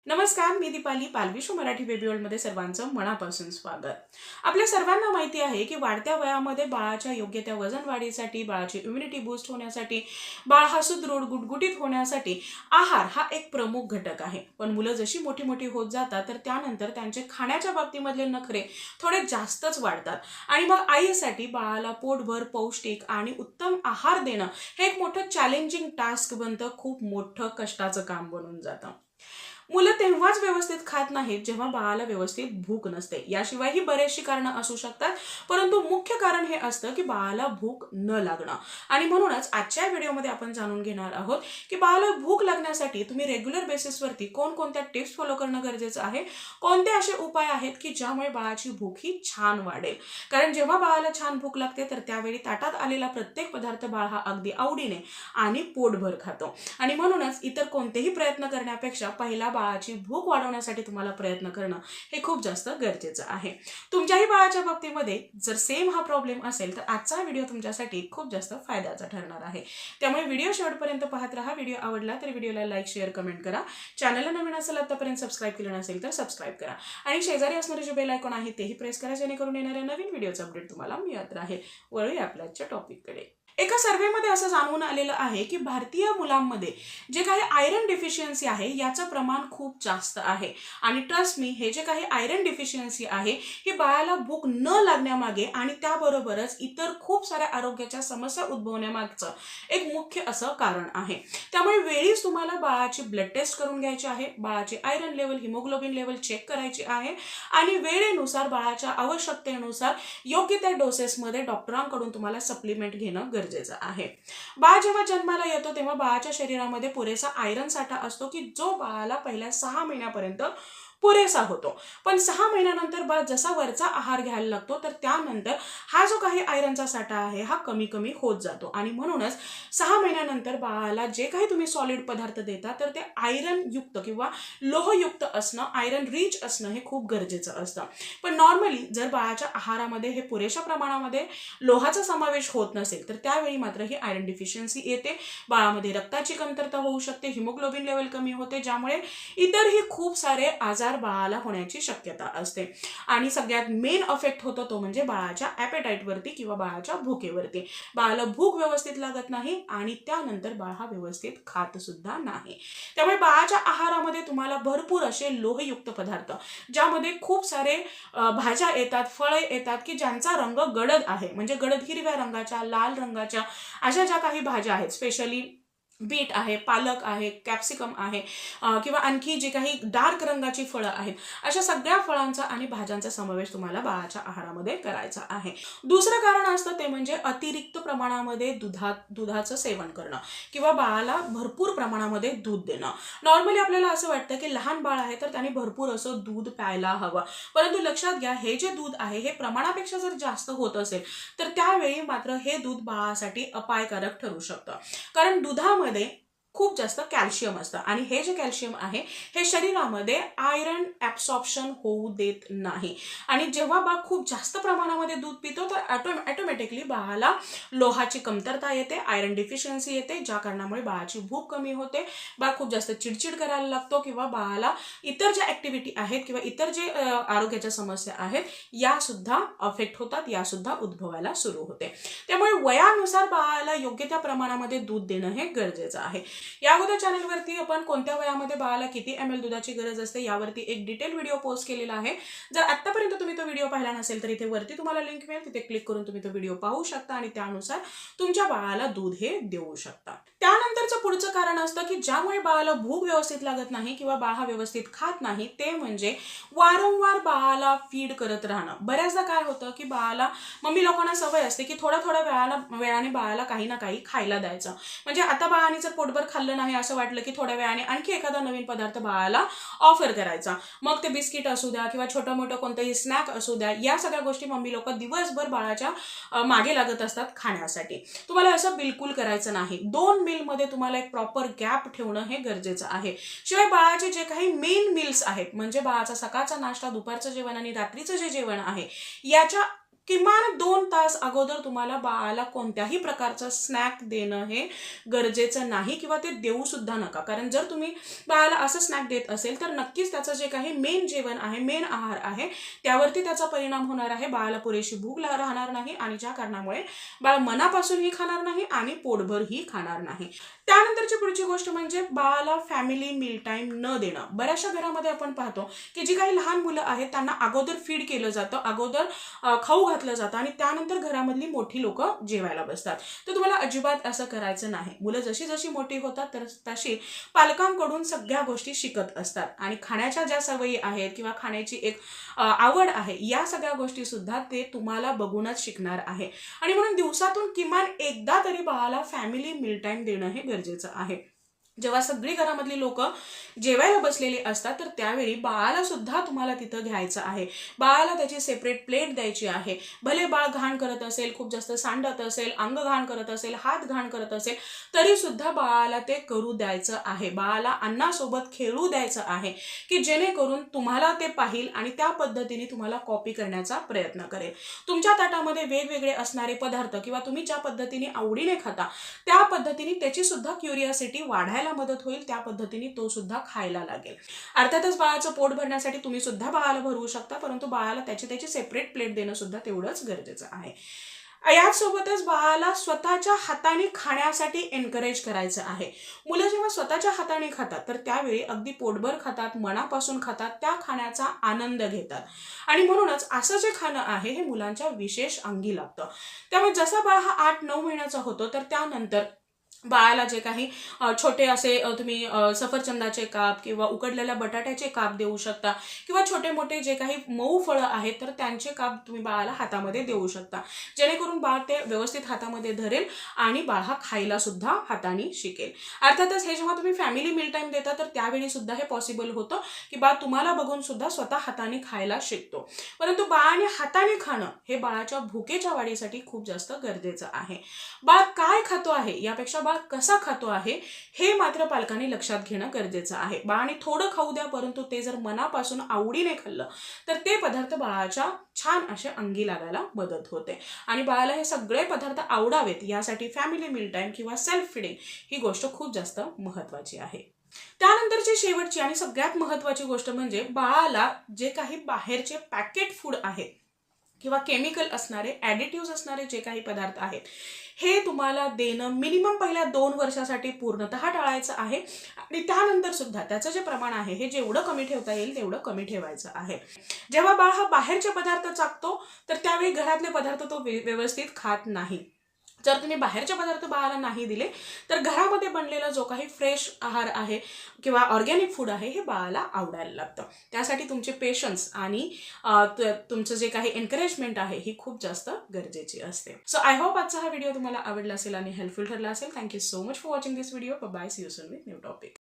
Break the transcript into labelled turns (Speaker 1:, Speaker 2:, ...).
Speaker 1: नमस्कार, मी दीपाली. बालविश्व मराठी बेबी वर्ल्डमध्ये सर्वांचं मनापासून स्वागत. आपल्या सर्वांना माहिती आहे की वाढत्या वयामध्ये बाळाच्या योग्य त्या वजन वाढीसाठी, बाळाची इम्युनिटी बूस्ट होण्यासाठी, बाळ हा सुदृढ गुटगुटीत होण्यासाठी आहार हा एक प्रमुख घटक आहे. पण मुलं जशी मोठी मोठी होत जातात तर त्यानंतर त्यांचे खाण्याच्या बाबतीमधले नखरे थोडे जास्तच वाढतात आणि मग आईसाठी बाळाला पोटभर पौष्टिक आणि उत्तम आहार देणं हे एक मोठं चॅलेंजिंग टास्क बनतं, खूप मोठं कष्टाचं काम बनून जातं. मुलं तेव्हाच व्यवस्थित खात नाहीत जेव्हा बाळाला व्यवस्थित भूक नसते. याशिवाय ही बरेचशी कारणं असू शकतात, परंतु मुख्य कारण हे असतं की बाळाला भूक न लागणं. आणि म्हणूनच आजच्या व्हिडिओमध्ये आपण जाणून घेणार आहोत की बाळाला भूक लागण्यासाठी तुम्ही रेग्युलर बेसिसवरती कोणकोणत्या टिप्स फॉलो करणं गरजेचं आहे, कोणते असे उपाय आहेत की ज्यामुळे बाळाची भूक ही छान वाढेल. कारण जेव्हा बाळाला छान भूक लागते तर त्यावेळी ताटात आलेला प्रत्येक पदार्थ बाळ हा अगदी आवडीने आणि पोटभर खातो. आणि म्हणूनच इतर कोणतेही प्रयत्न करण्यापेक्षा पहिला बाळाची भूक वाढवण्यासाठी तुम्हाला प्रयत्न करणं हे खूप जास्त गरजेचं आहे. तुमच्याही बाळाच्या बाबतीमध्ये जर सेम हा प्रॉब्लेम असेल तर आजचा व्हिडिओ तुमच्यासाठी खूप जास्त फायद्याचा ठरणार आहे. त्यामुळे व्हिडिओ शेवटपर्यंत पाहत राहा. व्हिडिओ आवडला तर व्हिडिओला लाईक, शेअर, कमेंट करा. चॅनलला नवीन असेल आतापर्यंत सबस्क्राईब केलं नसेल तर सबस्क्राईब करा आणि शेजारी असणारे जे बेल आयकॉन आहे तेही प्रेस करा, जेणेकरून येणाऱ्या नवीन व्हिडिओचा अपडेट तुम्हाला मिळत राहील. वळूया आपल्या आजच्या टॉपिककडे. एका सर्व्हेमध्ये असं जाणून आलेलं आहे की भारतीय मुलांमध्ये जे काही आयरन डिफिशियन्सी आहे याचं प्रमाण खूप जास्त आहे. आणि ट्रस्ट मी, हे जे काही आयरन डिफिशियन्सी आहे ही बाळाला भूक न लागण्यामागे आणि त्याबरोबरच इतर खूप साऱ्या आरोग्याच्या समस्या उद्भवण्यामागचं एक मुख्य असं कारण आहे. त्यामुळे वेळीच तुम्हाला बाळाची ब्लड टेस्ट करून घ्यायची आहे, बाळाची iron level, haemoglobin level check करायची आहे आणि वेळेनुसार बाळाच्या आवश्यकतेनुसार योग्य त्या डोसेसमध्ये डॉक्टरांकडून तुम्हाला सप्लिमेंट घेणं गरजेचं आहे. बाळ जेव्हा जन्माला येतो तेव्हा बाळाच्या शरीरामध्ये पुरेसा आयरन साठा असतो की जो बाळाला पहिल्या 6 महिन्यापर्यंत पुरेसा होतो. पण 6 महिन्यानंतर बाळ जसा वरचा आहार घ्यायला लागतो तर त्यानंतर हा जो काही आयरनचा साठा आहे हा कमी कमी होत जातो. आणि म्हणूनच 6 महिन्यानंतर बाळाला जे काही तुम्ही सॉलिड पदार्थ देता तर ते आयरन युक्त किंवा लोहयुक्त असणं, आयरन रिच असणं हे खूप गरजेचं असतं. पण नॉर्मली जर बाळाच्या आहारामध्ये हे पुरेशा प्रमाणामध्ये लोहाचा समावेश होत नसेल तर त्यावेळी मात्र ही आयरन डिफिशियन्सी येते. बाळामध्ये रक्ताची कमतरता होऊ शकते, हिमोग्लोबिन लेवल कमी होते, ज्यामुळे इतरही खूप सारे आजार बाळाला होण्याची शक्यता असते. आणि सगळ्यात मेन अफेक्ट होतो तो म्हणजे बाळाच्या ॲपेटाईटवरती किंवा बाळाच्या भुकेवरती. बाळाला भूक व्यवस्थित लागत नाही आणि त्यानंतर बाळ हा व्यवस्थित खात सुद्धा नाही. त्यामुळे बाळाच्या आहारामध्ये तुम्हाला भरपूर असे लोहयुक्त पदार्थ, ज्यामध्ये खूप सारे भाज्या येतात, फळे येतात की ज्यांचा रंग गडद आहे, म्हणजे गडद हिरव्या रंगाच्या, लाल रंगाच्या अशा ज्या काही भाज्या आहेत, स्पेशली बीट आहे, पालक आहे, कॅप्सिकम आहे किंवा आणखी जे काही डार्क रंगाची फळं आहेत, अशा सगळ्या फळांचा आणि भाज्यांचा समावेश तुम्हाला बाळाच्या आहारामध्ये करायचा आहे. दुसरं कारण असतं ते म्हणजे अतिरिक्त प्रमाणामध्ये दुधाचं सेवन करणं किंवा बाळाला भरपूर प्रमाणामध्ये दूध देणं. नॉर्मली आपल्याला असं वाटतं की लहान बाळ आहे तर त्याने भरपूर असं दूध प्यायला हवं, परंतु लक्षात घ्या हे जे दूध आहे हे प्रमाणापेक्षा जर जास्त होत असेल तर त्यावेळी मात्र हे दूध बाळासाठी अपायकारक ठरू शकतं. कारण दुधामध्ये खूप जास्त कॅल्शियम असतं आणि हे जे कॅल्शियम आहे हे शरीरामध्ये आयरन ॲब्सॉर्प्शन होऊ देत नाही. आणि जेव्हा बाळ खूप जास्त प्रमाणामध्ये दूध पितो तर ऑटोमॅटिकली बाळाला लोहाची कमतरता येते, आयरन डिफिशियन्सी येते, ज्या कारणामुळे बाळाची भूक कमी होते, बाळ खूप जास्त चिडचिड करायला लागतो किंवा बाळाला इतर ज्या ॲक्टिव्हिटी आहेत किंवा इतर जे आरोग्याच्या समस्या आहेत या सुद्धा अफेक्ट होतात, या सुद्धा उद्भवायला सुरू होते. त्यामुळे वयानुसार बाळाला योग्य त्या प्रमाणामध्ये दूध देणं हे गरजेचं आहे. या अगोदर चॅनलवरती आपण कोणत्या वयामध्ये बाळाला किती ml दुधाची गरज असते यावरती एक डिटेल व्हिडिओ पोस्ट केलेला आहे. जर आतापर्यंत तुम्ही तो व्हिडिओ पाहिला नसेल तर इथे वरती तुम्हाला लिंक मिळेल, तिथे क्लिक करून तुम्ही तो व्हिडिओ पाहू शकता आणि त्यानुसार तुमच्या बाळाला दूध हे देऊ शकता. त्यानंतरचं पुढचं कारण असतं की ज्यामुळे बाळाला भूक व्यवस्थित लागत नाही किंवा बाळ हा व्यवस्थित खात नाही ते म्हणजे वारंवार बाळाला फीड करत राहणं. बऱ्याचदा काय होतं की बाळाला, मम्मी लोकांना सवय असते की थोड्या वेळाने बाळाला काही ना काही खायला द्यायचं. म्हणजे आता बाळाने जर पोटभर खाल्लं नाही असं वाटलं की थोड्या वेळाने आणखी एखादा नवीन पदार्थ बाळाला ऑफर करायचा. मग ते बिस्किट असू द्या किंवा छोटं मोठं कोणतंही स्नॅक असू द्या, या सगळ्या गोष्टी मम्मी लोक दिवसभर बाळाच्या मागे लागत असतात खाण्यासाठी. तुम्हाला असं बिलकुल करायचं नाही. 2 मीलमध्ये तुम्हाला एक प्रॉपर गॅप ठेवणं हे गरजेचं आहे. शिवाय बाळाचे जे काही मेन मील्स आहेत, म्हणजे बाळाचा सकाळचा नाश्ता, दुपारचं जेवण आणि रात्रीचं जे जेवण आहे, याच्या किमान 2 तास अगोदर तुम्हाला बाळाला कोणत्याही प्रकारचं स्नॅक देणं हे गरजेचं नाही किंवा ते देऊ सुद्धा नका. कारण जर तुम्ही बाळाला असं स्नॅक देत असेल तर नक्कीच त्याचं जे काही मेन जेवण आहे, मेन आहार आहे, त्यावरती त्याचा परिणाम होणार आहे. बाळाला पुरेशी भूक राहणार नाही आणि ज्या कारणामुळे बाळ मनापासूनही खाणार नाही आणि पोटभरही खाणार नाही. त्यानंतरची पुढची गोष्ट म्हणजे बाळाला फॅमिली मील टाइम न देणं. बऱ्याचशा घरामध्ये आपण पाहतो की जी काही लहान मुलं आहेत त्यांना अगोदर फीड केलं जातं, अगोदर खाऊ घातलं जातं आणि त्यानंतर घरामधली मोठी लोक जेवायला बसतात. तर तुम्हाला अजिबात असं करायचं नाही. मुलं जशी जशी मोठी होतात तर तशी पालकांकडून सगळ्या गोष्टी शिकत असतात आणि खाण्याच्या ज्या सवयी आहेत किंवा खाण्याची एक आवड आहे, या सगळ्या गोष्टी सुद्धा ते तुम्हाला बघूनच शिकणार आहे. आणि म्हणून दिवसातून किमान एकदा तरी बाळाला फॅमिली मील टाइम देणं हे गरजेचं आहे. जेव्हा सगळी घरामधली लोक जेवायला बसलेली असतात तर त्यावेळी बाळाला सुद्धा तुम्हाला तिथं घ्यायचं आहे. बाळाला त्याची सेपरेट प्लेट द्यायची आहे. भले बाळ घाण करत असेल, खूप जास्त सांडत असेल, अंग घाण करत असेल, हात घाण करत असेल, तरी सुद्धा बाळाला ते करू द्यायचं आहे. बाळाला अन्नासोबत खेळू द्यायचं आहे की जेणेकरून तुम्हाला ते पाहिल आणि त्या पद्धतीने तुम्हाला कॉपी करण्याचा प्रयत्न करेल. तुमच्या ताटामध्ये वेगवेगळे असणारे पदार्थ किंवा तुम्ही ज्या पद्धतीने आवडीने खाता त्या पद्धतीने त्याची सुद्धा क्युरिओसिटी वाढायला मदत होईल. त्या पद्धतीने तो सुद्धा खायला लागेल. अर्थातच बाळाचं पोट भरण्यासाठी तुम्ही सुद्धा बाळाला भरवू शकता, परंतु बाळाला त्याची सेपरेट प्लेट देणं सुद्धा तेवढंच गरजेचं आहे. यासोबतच बाळाला स्वतःच्या हाताने खाण्यासाठी एनकरेज करायचं आहे. मुलं जेव्हा स्वतःच्या हाताने खातात तर त्यावेळी अगदी पोटभर खातात, मनापासून खातात, त्या खाण्याचा आनंद घेतात आणि म्हणूनच असं जे खाणं आहे हे मुलांच्या विशेष अंगी लागतं. त्यामुळे जसा बाळ हा 8-9 महिन्याचा होतो तर त्यानंतर बाळाला जे काही छोटे असे तुम्ही सफरचंदाचे काप किंवा उकडलेल्या बटाट्याचे काप देऊ शकता किंवा छोटे मोठे जे काही मऊ फळं आहेत तर त्यांचे काप तुम्ही बाळाला हातामध्ये देऊ शकता, जेणेकरून बाळ ते व्यवस्थित हातामध्ये धरेल आणि बाळ हा खायला सुद्धा हाताने शिकेल. अर्थातच हे जेव्हा तुम्ही फॅमिली मील टाइम देता तर त्यावेळी सुद्धा हे पॉसिबल होतं की बाळ तुम्हाला बघून सुद्धा स्वतः हाताने खायला शिकतो. परंतु बाळाने हाताने खाणं हे बाळाच्या भुकेच्या वाढीसाठी खूप जास्त गरजेचं आहे. बाळ काय खातो आहे यापेक्षा बाळ कसा खातो आहे हे मात्र पालकांनी लक्षात घेणं गरजेचं आहे. बाळाने थोडं खाऊ द्या, परंतु ते जर मनापासून आवडीने खाल्लं तर ते पदार्थ बाळाच्या छान असे अंगी लागायला मदत होते आणि बाळाला हे सगळे पदार्थ आवडावेत यासाठी फॅमिली मील टाइम किंवा सेल्फ फीडिंग ही गोष्ट खूप जास्त महत्त्वाची आहे. त्यानंतरची शेवटची आणि सगळ्यात महत्त्वाची गोष्ट म्हणजे बाळाला जे काही बाहेरचे पॅकेट फूड आहे किंवा केमिकल असणारे, ॲडिटिव्ह असणारे जे काही पदार्थ आहेत हे तुम्हाला देणं मिनिमम पहिल्या 2 वर्षासाठी पूर्णतः टाळायचं आहे आणि त्यानंतर सुद्धा त्याचं जे प्रमाण आहे हे जेवढं कमी ठेवता येईल तेवढं कमी ठेवायचं आहे. जेव्हा बाळ हा बाहेरचे पदार्थ चाखतो तर त्यावेळी घरातले पदार्थ तो व्यवस्थित खात नाही. जर तुम्ही बाहेरचे पदार्थ बाळाला नाही दिले तर घरामध्ये बनलेला जो काही फ्रेश आहार आहे किंवा ऑर्गॅनिक फूड आहे हे बाळाला आवडायला लागतं. त्यासाठी तुमचे पेशन्स आणि तुमचं जे काही एनकरेजमेंट आहे ही खूप जास्त गरजेची असते. सो आय होप आजचा हा व्हिडिओ तुम्हाला आवडला असेल आणि हेल्पफुल ठरला असेल. Thank you so much for watching this video. Bye, see you soon with new topic.